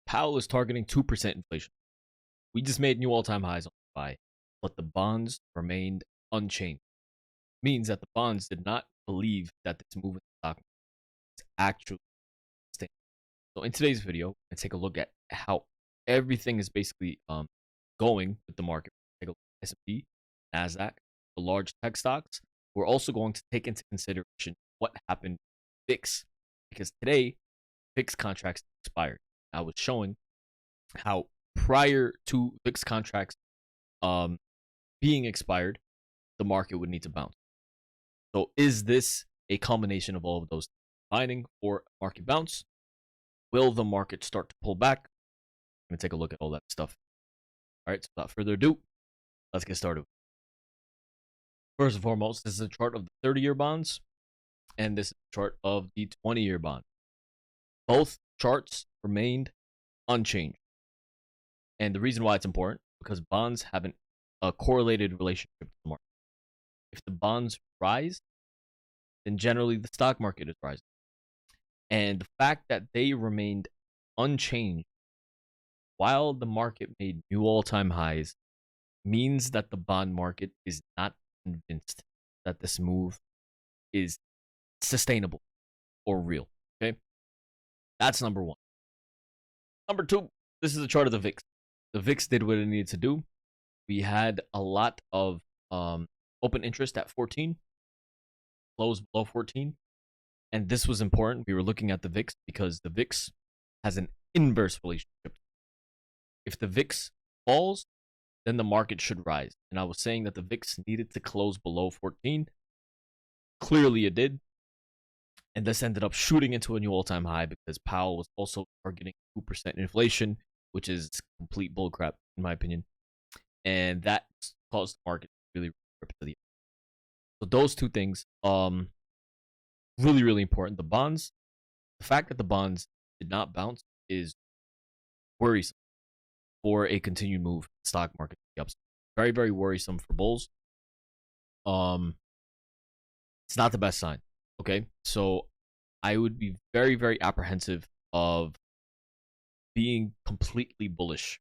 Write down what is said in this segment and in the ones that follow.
Powell is targeting 2% inflation. We just made new all-time highs on the SPY, but the bonds remained unchanged. Means that the bonds did not believe that this move in the stock is actually staying. So in today's video, let's take a look at how everything is basically going with the market. Take a look at S&P, NASDAQ, the large tech stocks. We're also going to take into consideration what happened with VIX, because today VIX contracts expired. I was showing how prior to VIX contracts being expired, the market would need to bounce. So is this a combination of all of those combining for a market bounce? Will the market start to pull back? Let me take a look at all that stuff. All right, so without further ado, let's get started. First and foremost, this is a chart of the 30-year bonds, and this is a chart of the 20-year bond. Both charts remained unchanged. And the reason why it's important, because bonds have a correlated relationship to the market. If the bonds rise, then generally the stock market is rising. And the fact that they remained unchanged while the market made new all-time highs means that the bond market is not convinced that this move is sustainable or real. Okay, that's number one. Number two, this is a chart of the VIX. The VIX did what it needed to do. We had a lot of open interest at 14, closed below 14, and this was important. We were looking at the VIX because the VIX has an inverse relationship. If the VIX falls, then the market should rise. And I was saying that the VIX needed to close below 14. Clearly it did. And this ended up shooting into a new all-time high because Powell was also targeting 2% inflation, which is complete bullcrap, in my opinion. And that caused the market to really rip to the end. So those two things, really, really important. The bonds, the fact that the bonds did not bounce is worrisome for a continued move in the stock market to the upside. Very, very worrisome for bulls. It's not the best sign. Okay, so I would be very, very apprehensive of being completely bullish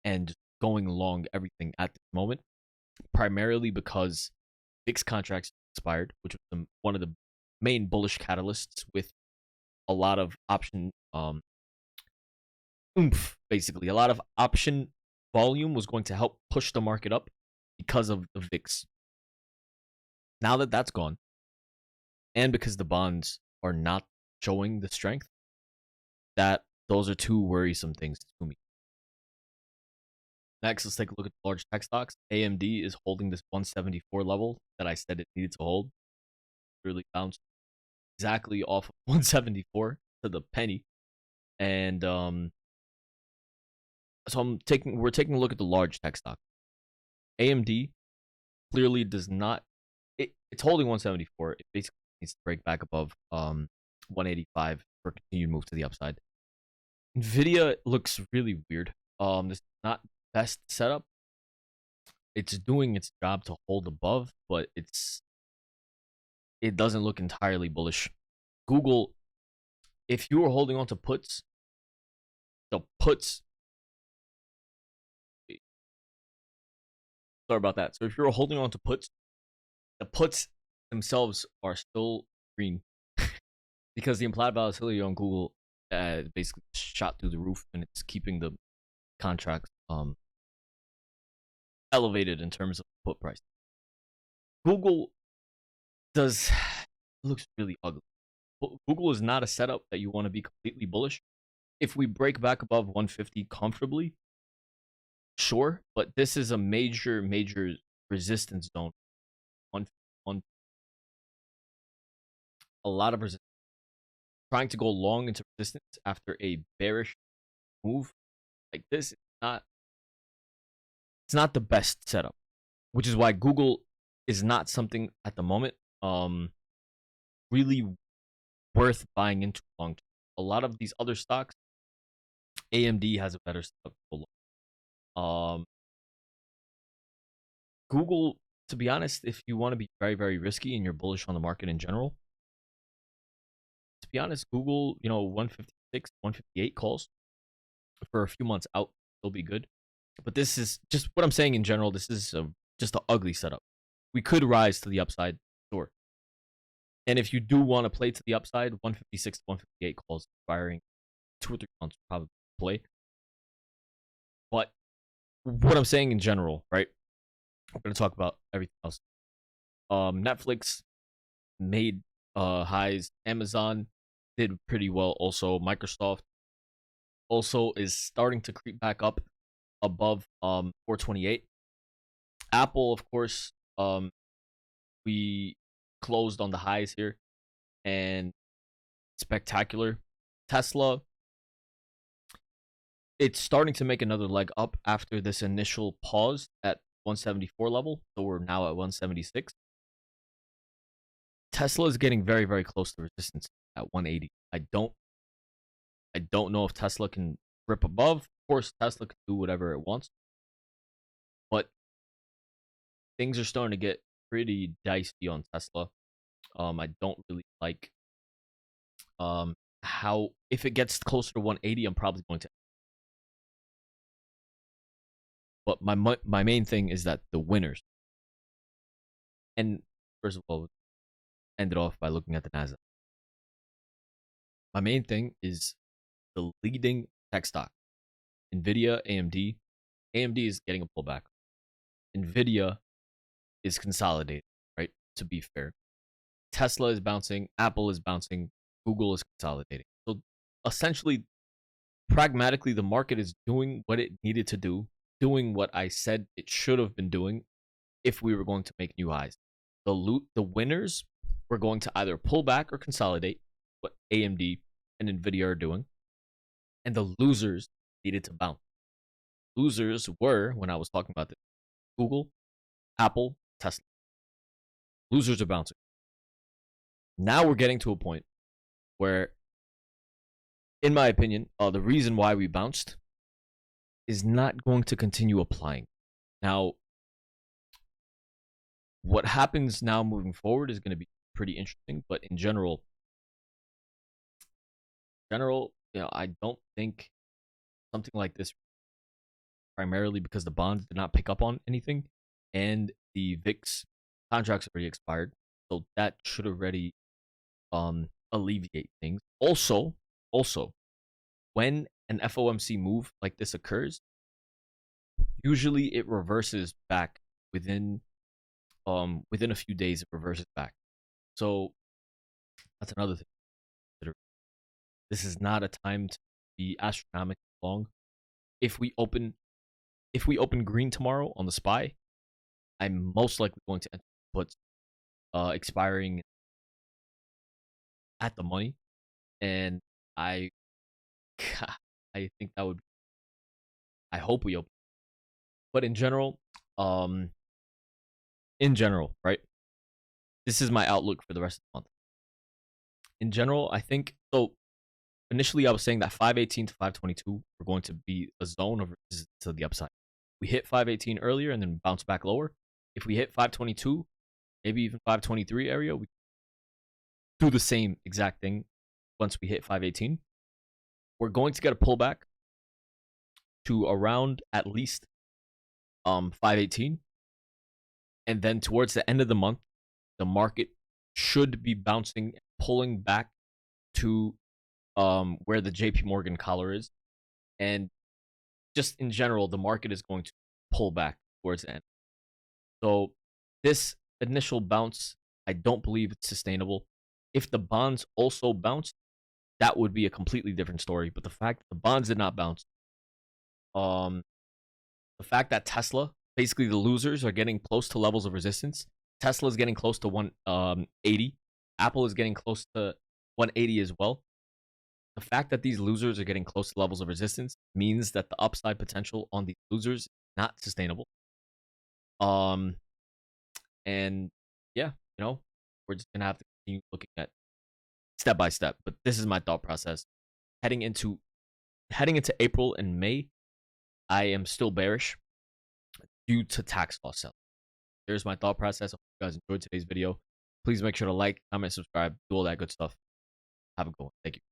and going along everything at this moment, primarily because VIX contracts expired, which was one of the main bullish catalysts with a lot of option basically a lot of option volume was going to help push the market up because of the VIX. Now that that's gone, and because the bonds are not showing the strength, that those are two worrisome things to me. Next, let's take a look at the large tech stocks. AMD is holding this 174 level that I said it needed to hold. Really bounced exactly off of 174 to the penny. And so we're taking a look at the large tech stock. AMD clearly does not, it's holding 174. It basically needs to break back above 185 for a continued move to the upside. NVDA looks really weird. This is not best setup. It's doing its job to hold above, but it doesn't look entirely bullish. Google, if you were holding on to puts, the puts, sorry about that. So if you're holding on to puts, the puts themselves are still green because the implied volatility on Google basically shot through the roof, and it's keeping the contracts elevated in terms of put price. Google looks really ugly. Google is not a setup that you want to be completely bullish. If we break back above 150 comfortably, sure, but this is a major resistance zone. A lot of resistance. Trying to go long into resistance after a bearish move like this is it's not the best setup, which is why Google is not something at the moment really worth buying into long term. A lot of these other stocks, AMD has a better setup. Google, to be honest, if you want to be very, very risky and you're bullish on the market in general, to be honest, Google, 156, 158 calls. for a few months out, it'll be good. But this is just what I'm saying in general. This is just an ugly setup. We could rise to the upside, sure. And if you do want to play to the upside, 156 to 158 calls expiring 2 or 3 months probably play. But what I'm saying in general, right? I'm going to talk about everything else. Netflix made highs. Amazon did pretty well also. Microsoft also is starting to creep back up above 428. Apple, of course, we closed on the highs here and spectacular. Tesla, it's starting to make another leg up after this initial pause at 174 level. So we're now at 176. Tesla is getting very, very close to resistance at 180. I don't know if Tesla can rip above. Of course, Tesla can do whatever it wants, but things are starting to get pretty dicey on Tesla. I don't really like how if it gets closer to 180, I'm probably going to. But my main thing is that the winners, and first of all, end it off by looking at the NASDAQ. My main thing is the leading tech stock, NVIDIA, AMD. AMD is getting a pullback. NVIDIA is consolidating, right? To be fair, Tesla is bouncing, Apple is bouncing, Google is consolidating. So essentially, pragmatically, the market is doing what it needed to do, doing what I said it should have been doing if we were going to make new highs. The winners were going to either pull back or consolidate, what AMD and NVIDIA are doing, and the losers needed to bounce. Losers were, when I was talking about this, Google, Apple, Tesla. Losers are bouncing. Now we're getting to a point where, in my opinion, the reason why we bounced is not going to continue applying. Now, what happens now moving forward is going to be pretty interesting, but in general, I don't think something like this, primarily because the bonds did not pick up on anything and the VIX contracts already expired, so that should already alleviate things. Also, when an FOMC move like this occurs, usually it reverses back within a few days. It reverses back. So that's another thing. This is not a time to be astronomically long. If we open green tomorrow on the SPY, I'm most likely going to enter puts expiring at the money, and I think that would. I hope we open, but in general, right? This is my outlook for the rest of the month. In general, I think so. Initially, I was saying that 518 to 522 were going to be a zone of resistance to the upside. We hit 518 earlier and then bounce back lower. If we hit 522, maybe even 523 area, we do the same exact thing once we hit 518. We're going to get a pullback to around at least 518. And then towards the end of the month, the market should be bouncing, pulling back to where the JP Morgan collar is. And just in general, the market is going to pull back towards the end. So this initial bounce, I don't believe it's sustainable. If the bonds also bounced, that would be a completely different story. But the fact that the bonds did not bounce, the fact that Tesla, basically the losers, are getting close to levels of resistance. Tesla is getting close to 180. Apple is getting close to 180 as well. The fact that these losers are getting close to levels of resistance means that the upside potential on these losers is not sustainable. And yeah, we're just gonna have to continue looking at step by step. But this is my thought process. Heading into April and May, I am still bearish due to tax loss selling. There's my thought process. I hope you guys enjoyed today's video. Please make sure to like, comment, subscribe, do all that good stuff. Have a good one. Thank you.